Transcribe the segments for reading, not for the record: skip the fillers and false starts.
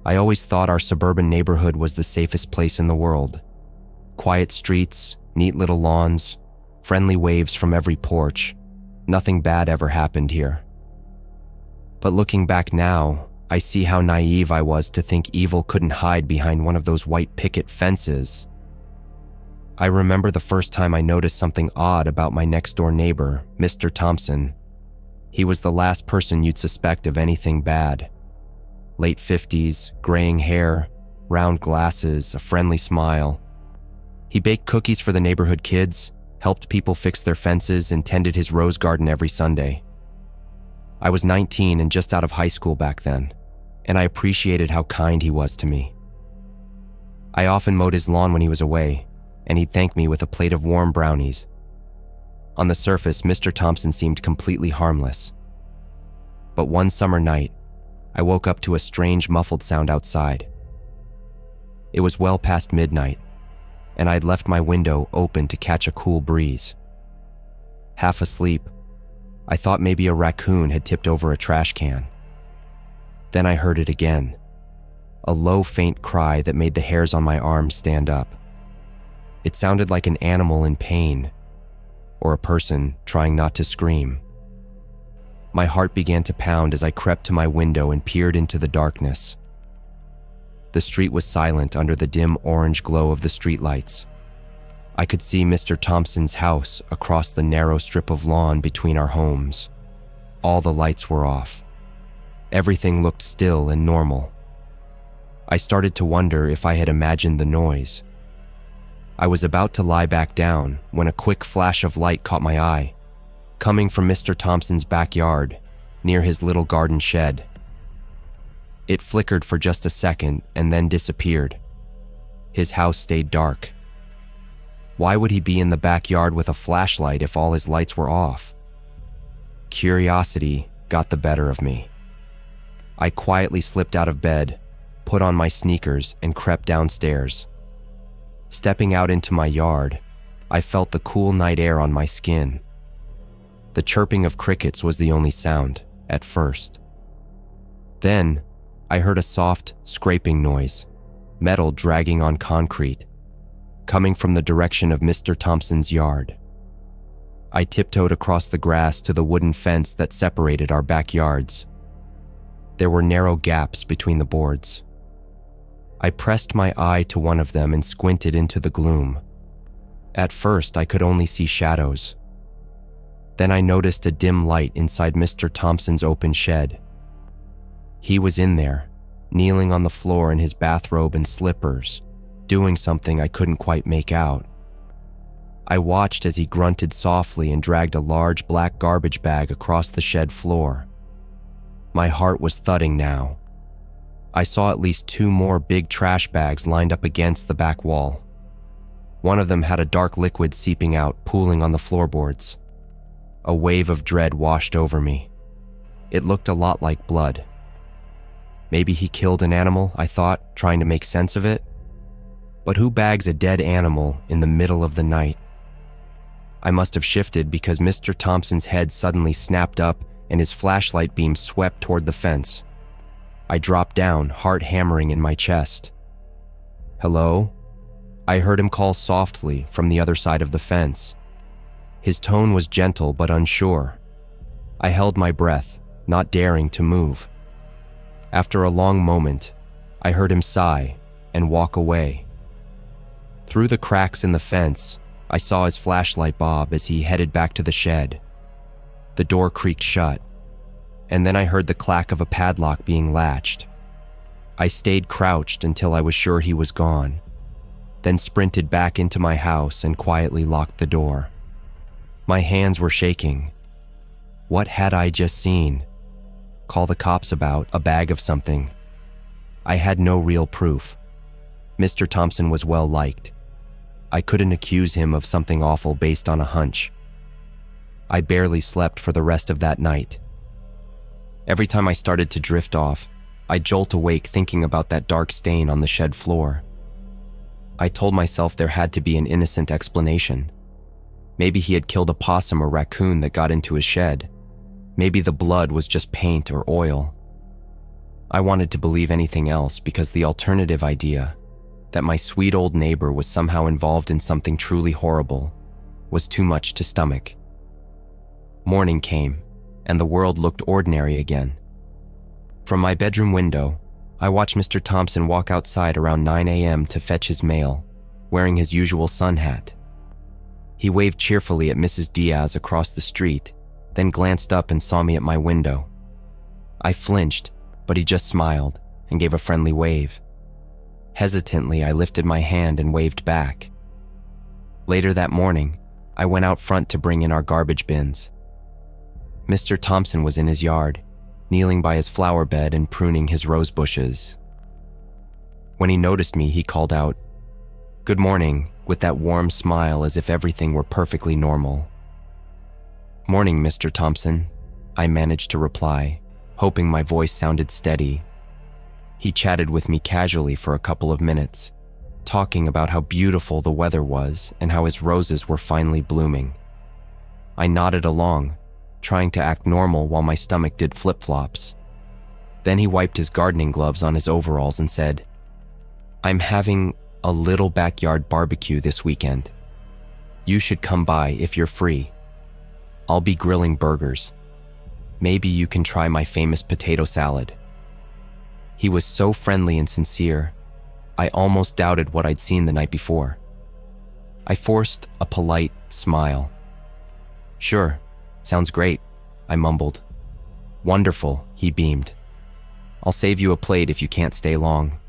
I always thought our suburban neighborhood was the safest place in the world. Quiet streets, neat little lawns, friendly waves from every porch. Nothing bad ever happened here. But looking back now, I see how naive I was to think evil couldn't hide behind one of those white picket fences. I remember the first time I noticed something odd about my next-door neighbor, Mr. Thompson. He was the last person you'd suspect of anything bad. Late 50s, graying hair, round glasses, a friendly smile. He baked cookies for the neighborhood kids, helped people fix their fences, and tended his rose garden every Sunday. I was 19 and just out of high school back then, and I appreciated how kind he was to me. I often mowed his lawn when he was away, and he'd thank me with a plate of warm brownies. On the surface, Mr. Thompson seemed completely harmless. But one summer night, I woke up to a strange muffled sound outside. It was well past midnight, and I'd left my window open to catch a cool breeze. Half asleep, I thought maybe a raccoon had tipped over a trash can. Then I heard it again, a low, faint cry that made the hairs on my arms stand up. It sounded like an animal in pain, or a person trying not to scream. My heart began to pound as I crept to my window and peered into the darkness. The street was silent under the dim orange glow of the streetlights. I could see Mr. Thompson's house across the narrow strip of lawn between our homes. All the lights were off. Everything looked still and normal. I started to wonder if I had imagined the noise. I was about to lie back down when a quick flash of light caught my eye, coming from Mr. Thompson's backyard, near his little garden shed. It flickered for just a second and then disappeared. His house stayed dark. Why would he be in the backyard with a flashlight if all his lights were off? Curiosity got the better of me. I quietly slipped out of bed, put on my sneakers, and crept downstairs. Stepping out into my yard, I felt the cool night air on my skin. The chirping of crickets was the only sound, at first. Then, I heard a soft, scraping noise, metal dragging on concrete, coming from the direction of Mr. Thompson's yard. I tiptoed across the grass to the wooden fence that separated our backyards. There were narrow gaps between the boards. I pressed my eye to one of them and squinted into the gloom. At first, I could only see shadows. Then I noticed a dim light inside Mr. Thompson's open shed. He was in there, kneeling on the floor in his bathrobe and slippers, doing something I couldn't quite make out. I watched as he grunted softly and dragged a large black garbage bag across the shed floor. My heart was thudding now. I saw at least 2 more big trash bags lined up against the back wall. One of them had a dark liquid seeping out, pooling on the floorboards. A wave of dread washed over me. It looked a lot like blood. Maybe he killed an animal, I thought, trying to make sense of it. But who bags a dead animal in the middle of the night? I must have shifted because Mr. Thompson's head suddenly snapped up and his flashlight beam swept toward the fence. I dropped down, heart hammering in my chest. "Hello?" I heard him call softly from the other side of the fence. His tone was gentle but unsure. I held my breath, not daring to move. After a long moment, I heard him sigh and walk away. Through the cracks in the fence, I saw his flashlight bob as he headed back to the shed. The door creaked shut, and then I heard the clack of a padlock being latched. I stayed crouched until I was sure he was gone, then sprinted back into my house and quietly locked the door. My hands were shaking. What had I just seen? Call the cops about a bag of something. I had no real proof. Mr. Thompson was well liked. I couldn't accuse him of something awful based on a hunch. I barely slept for the rest of that night. Every time I started to drift off, I'd jolt awake thinking about that dark stain on the shed floor. I told myself there had to be an innocent explanation. Maybe he had killed a possum or raccoon that got into his shed. Maybe the blood was just paint or oil. I wanted to believe anything else because the alternative idea, that my sweet old neighbor was somehow involved in something truly horrible, was too much to stomach. Morning came, and the world looked ordinary again. From my bedroom window, I watched Mr. Thompson walk outside around 9 a.m. to fetch his mail, wearing his usual sun hat. He waved cheerfully at Mrs. Diaz across the street, then glanced up and saw me at my window. I flinched, but he just smiled and gave a friendly wave. Hesitantly, I lifted my hand and waved back. Later that morning, I went out front to bring in our garbage bins. Mr. Thompson was in his yard, kneeling by his flower bed and pruning his rose bushes. When he noticed me, he called out, "Good morning," with that warm smile as if everything were perfectly normal. "Morning, Mr. Thompson," I managed to reply, hoping my voice sounded steady. He chatted with me casually for a couple of minutes, talking about how beautiful the weather was and how his roses were finally blooming. I nodded along, trying to act normal while my stomach did flip-flops. Then he wiped his gardening gloves on his overalls and said, "I'm having a little backyard barbecue this weekend. You should come by if you're free. I'll be grilling burgers. Maybe you can try my famous potato salad." He was so friendly and sincere, I almost doubted what I'd seen the night before. I forced a polite smile. "Sure, sounds great," I mumbled. "Wonderful," he beamed. "I'll save you a plate if you can't stay long."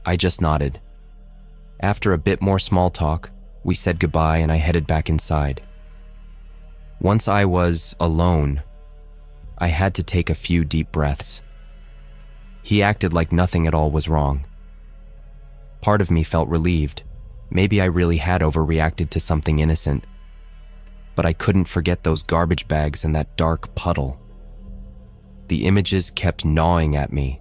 I just nodded. After a bit more small talk, we said goodbye and I headed back inside. Once I was alone, I had to take a few deep breaths. He acted like nothing at all was wrong. Part of me felt relieved. Maybe I really had overreacted to something innocent. But I couldn't forget those garbage bags and that dark puddle. The images kept gnawing at me.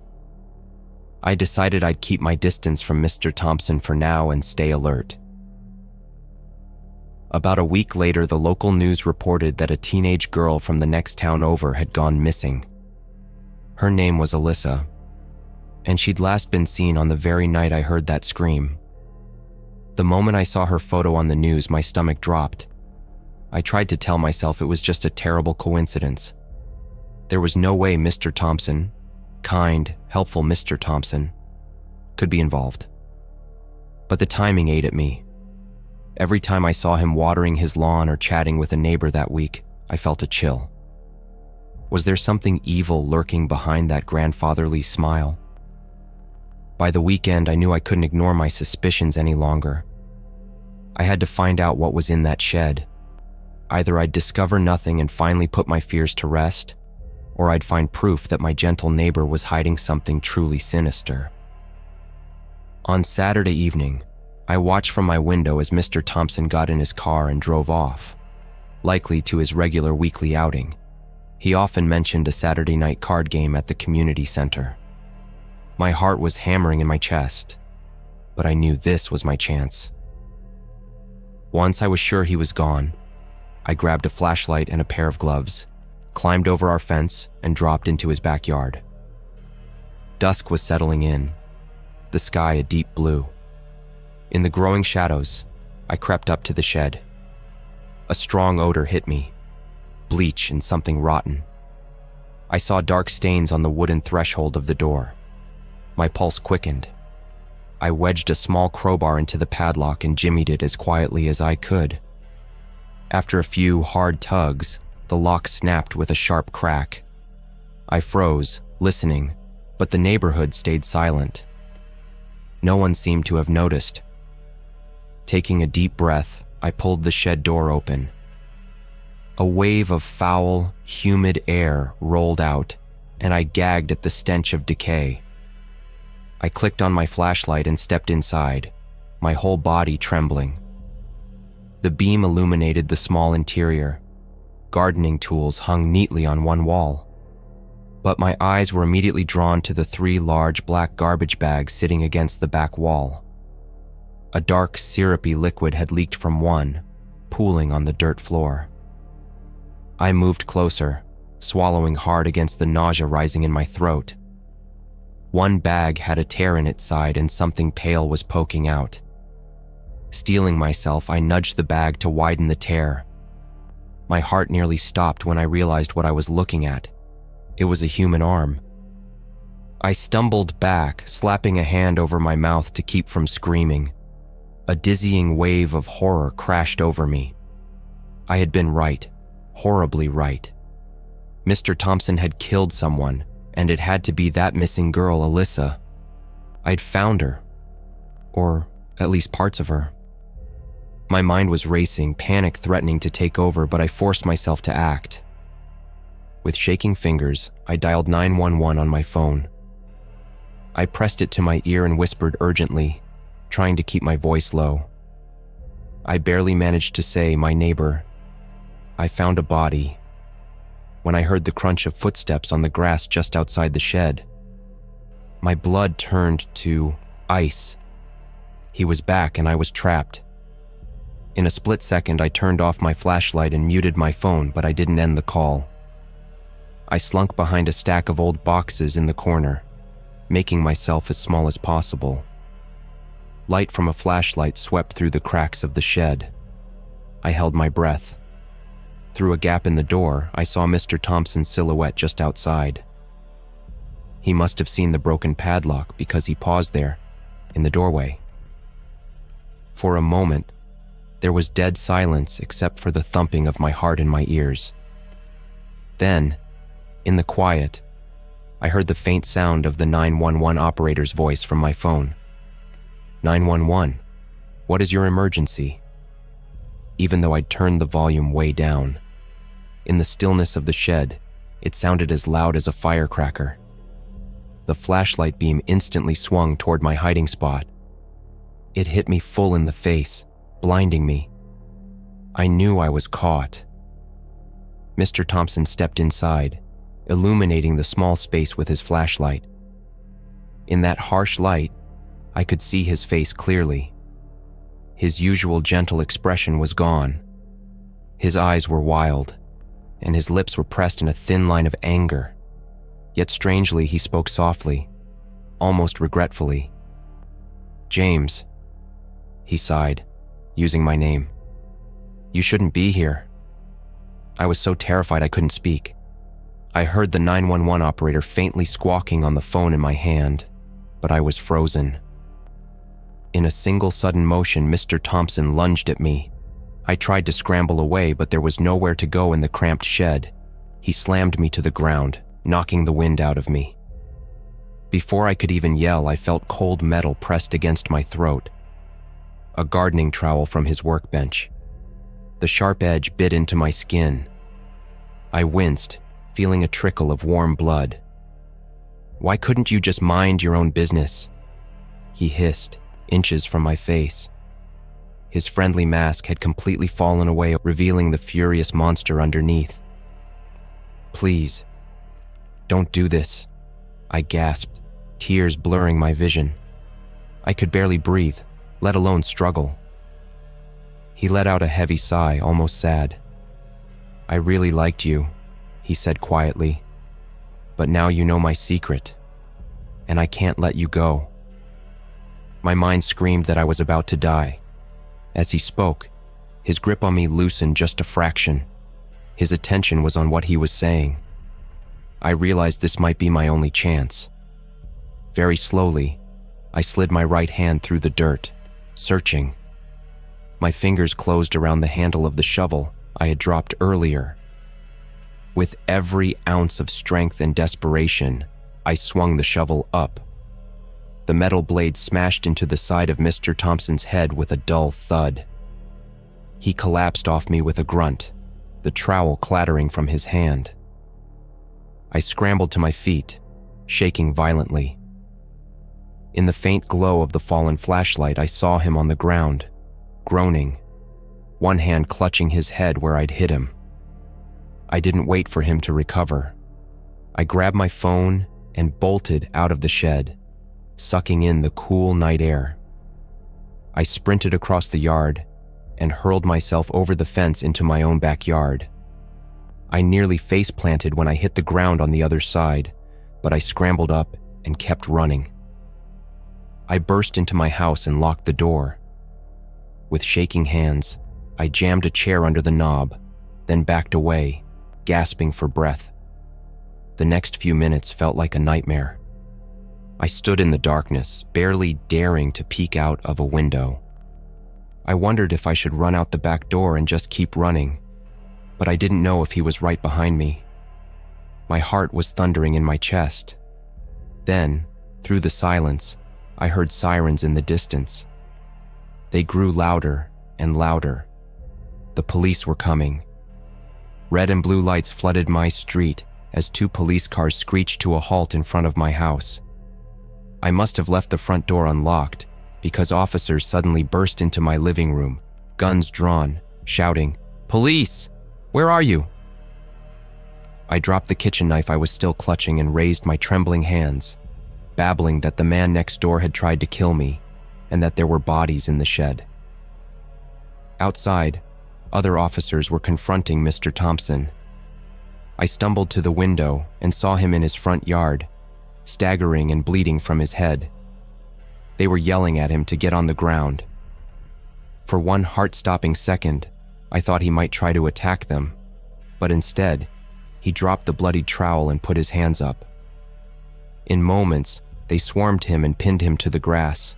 I decided I'd keep my distance from Mr. Thompson for now and stay alert. About a week later, the local news reported that a teenage girl from the next town over had gone missing. Her name was Alyssa, and she'd last been seen on the very night I heard that scream. The moment I saw her photo on the news, my stomach dropped. I tried to tell myself it was just a terrible coincidence. There was no way Mr. Thompson, kind, helpful Mr. Thompson, could be involved. But the timing ate at me. Every time I saw him watering his lawn or chatting with a neighbor that week, I felt a chill. Was there something evil lurking behind that grandfatherly smile? By the weekend, I knew I couldn't ignore my suspicions any longer. I had to find out what was in that shed. Either I'd discover nothing and finally put my fears to rest, or I'd find proof that my gentle neighbor was hiding something truly sinister. On Saturday evening, I watched from my window as Mr. Thompson got in his car and drove off, likely to his regular weekly outing. He often mentioned a Saturday night card game at the community center. My heart was hammering in my chest, but I knew this was my chance. Once I was sure he was gone, I grabbed a flashlight and a pair of gloves, climbed over our fence, and dropped into his backyard. Dusk was settling in, the sky a deep blue. In the growing shadows, I crept up to the shed. A strong odor hit me, bleach and something rotten. I saw dark stains on the wooden threshold of the door. My pulse quickened. I wedged a small crowbar into the padlock and jimmied it as quietly as I could. After a few hard tugs, the lock snapped with a sharp crack. I froze, listening, but the neighborhood stayed silent. No one seemed to have noticed. Taking a deep breath, I pulled the shed door open. A wave of foul, humid air rolled out, and I gagged at the stench of decay. I clicked on my flashlight and stepped inside, my whole body trembling. The beam illuminated the small interior. Gardening tools hung neatly on one wall. But my eyes were immediately drawn to the 3 large black garbage bags sitting against the back wall. A dark, syrupy liquid had leaked from one, pooling on the dirt floor. I moved closer, swallowing hard against the nausea rising in my throat. One bag had a tear in its side and something pale was poking out. Steeling myself, I nudged the bag to widen the tear. My heart nearly stopped when I realized what I was looking at. It was a human arm. I stumbled back, slapping a hand over my mouth to keep from screaming. A dizzying wave of horror crashed over me. I had been right, horribly right. Mr. Thompson had killed someone, and it had to be that missing girl, Alyssa. I'd found her, or at least parts of her. My mind was racing, panic threatening to take over, but I forced myself to act. With shaking fingers, I dialed 911 on my phone. I pressed it to my ear and whispered urgently, trying to keep my voice low. I barely managed to say, "My neighbor, I found a body," when I heard the crunch of footsteps on the grass just outside the shed. My blood turned to ice. He was back and I was trapped. In a split second, I turned off my flashlight and muted my phone, but I didn't end the call. I slunk behind a stack of old boxes in the corner, making myself as small as possible. Light from a flashlight swept through the cracks of the shed. I held my breath. Through a gap in the door, I saw Mr. Thompson's silhouette just outside. He must have seen the broken padlock because he paused there, in the doorway. For a moment, there was dead silence except for the thumping of my heart in my ears. Then, in the quiet, I heard the faint sound of the 911 operator's voice from my phone. 911, what is your emergency? Even though I'd turned the volume way down. In the stillness of the shed, it sounded as loud as a firecracker. The flashlight beam instantly swung toward my hiding spot. It hit me full in the face, blinding me. I knew I was caught. Mr. Thompson stepped inside, illuminating the small space with his flashlight. In that harsh light, I could see his face clearly. His usual gentle expression was gone. His eyes were wild, and his lips were pressed in a thin line of anger. Yet strangely, he spoke softly, almost regretfully. "James," he sighed, using my name. "You shouldn't be here." I was so terrified I couldn't speak. I heard the 911 operator faintly squawking on the phone in my hand, but I was frozen. In a single sudden motion, Mr. Thompson lunged at me. I tried to scramble away, but there was nowhere to go in the cramped shed. He slammed me to the ground, knocking the wind out of me. Before I could even yell, I felt cold metal pressed against my throat. A gardening trowel from his workbench. The sharp edge bit into my skin. I winced, feeling a trickle of warm blood. "Why couldn't you just mind your own business?" he hissed, inches from my face. His friendly mask had completely fallen away, revealing the furious monster underneath. "Please, don't do this," I gasped, tears blurring my vision. I could barely breathe, let alone struggle. He let out a heavy sigh, almost sad. "I really liked you," he said quietly, "but now you know my secret, and I can't let you go." My mind screamed that I was about to die. As he spoke, his grip on me loosened just a fraction. His attention was on what he was saying. I realized this might be my only chance. Very slowly, I slid my right hand through the dirt, searching. My fingers closed around the handle of the shovel I had dropped earlier. With every ounce of strength and desperation, I swung the shovel up. The metal blade smashed into the side of Mr. Thompson's head with a dull thud. He collapsed off me with a grunt, the trowel clattering from his hand. I scrambled to my feet, shaking violently. In the faint glow of the fallen flashlight, I saw him on the ground, groaning, one hand clutching his head where I'd hit him. I didn't wait for him to recover. I grabbed my phone and bolted out of the shed, sucking in the cool night air. I sprinted across the yard and hurled myself over the fence into my own backyard. I nearly face-planted when I hit the ground on the other side, but I scrambled up and kept running. I burst into my house and locked the door. With shaking hands, I jammed a chair under the knob, then backed away, gasping for breath. The next few minutes felt like a nightmare. I stood in the darkness, barely daring to peek out of a window. I wondered if I should run out the back door and just keep running, but I didn't know if he was right behind me. My heart was thundering in my chest. Then, through the silence, I heard sirens in the distance. They grew louder and louder. The police were coming. Red and blue lights flooded my street as 2 police cars screeched to a halt in front of my house. I must have left the front door unlocked because officers suddenly burst into my living room, guns drawn, shouting, "Police! Where are you?" I dropped the kitchen knife I was still clutching and raised my trembling hands, babbling that the man next door had tried to kill me and that there were bodies in the shed. Outside, other officers were confronting Mr. Thompson. I stumbled to the window and saw him in his front yard, staggering and bleeding from his head. They were yelling at him to get on the ground. For one heart-stopping second, I thought he might try to attack them, but instead, he dropped the bloodied trowel and put his hands up. In moments, they swarmed him and pinned him to the grass.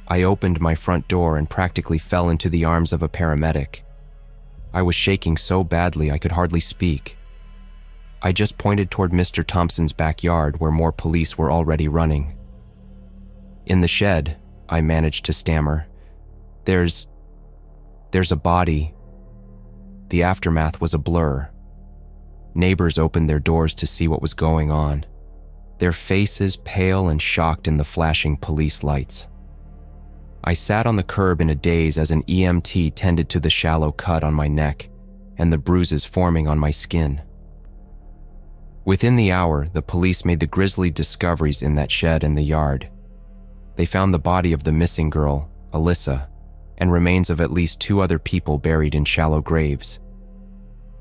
I opened my front door and practically fell into the arms of a paramedic. I was shaking so badly I could hardly speak. I just pointed toward Mr. Thompson's backyard where more police were already running. "In the shed," I managed to stammer. There's a body." The aftermath was a blur. Neighbors opened their doors to see what was going on, their faces pale and shocked in the flashing police lights. I sat on the curb in a daze as an EMT tended to the shallow cut on my neck and the bruises forming on my skin. Within the hour, the police made the grisly discoveries in that shed and the yard. They found the body of the missing girl, Alyssa, and remains of at least 2 other people buried in shallow graves.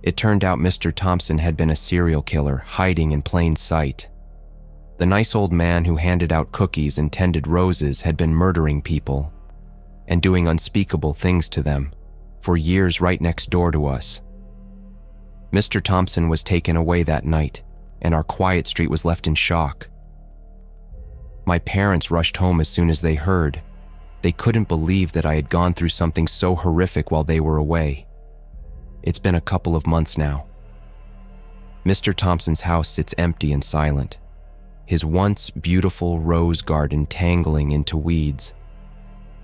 It turned out Mr. Thompson had been a serial killer hiding in plain sight. The nice old man who handed out cookies and tended roses had been murdering people and doing unspeakable things to them for years right next door to us. Mr. Thompson was taken away that night, and our quiet street was left in shock. My parents rushed home as soon as they heard. They couldn't believe that I had gone through something so horrific while they were away. It's been a couple of months now. Mr. Thompson's house sits empty and silent, his once beautiful rose garden tangling into weeds.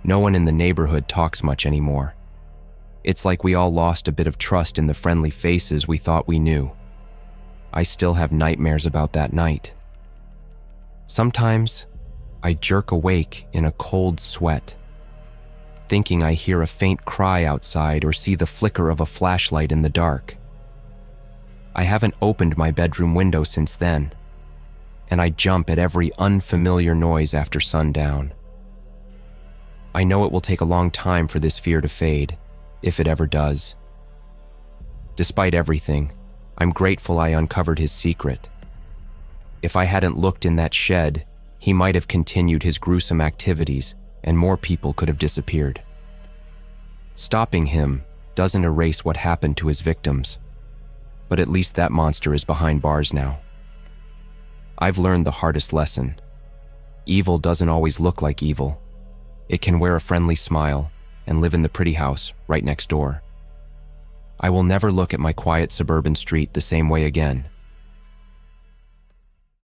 No one in the neighborhood talks much anymore. It's like we all lost a bit of trust in the friendly faces we thought we knew. I still have nightmares about that night. Sometimes, I jerk awake in a cold sweat, thinking I hear a faint cry outside or see the flicker of a flashlight in the dark. I haven't opened my bedroom window since then, and I jump at every unfamiliar noise after sundown. I know it will take a long time for this fear to fade, if it ever does. Despite everything, I'm grateful I uncovered his secret. If I hadn't looked in that shed, he might have continued his gruesome activities and more people could have disappeared. Stopping him doesn't erase what happened to his victims, but at least that monster is behind bars now. I've learned the hardest lesson. Evil doesn't always look like evil. It can wear a friendly smile and live in the pretty house right next door. I will never look at my quiet suburban street the same way again.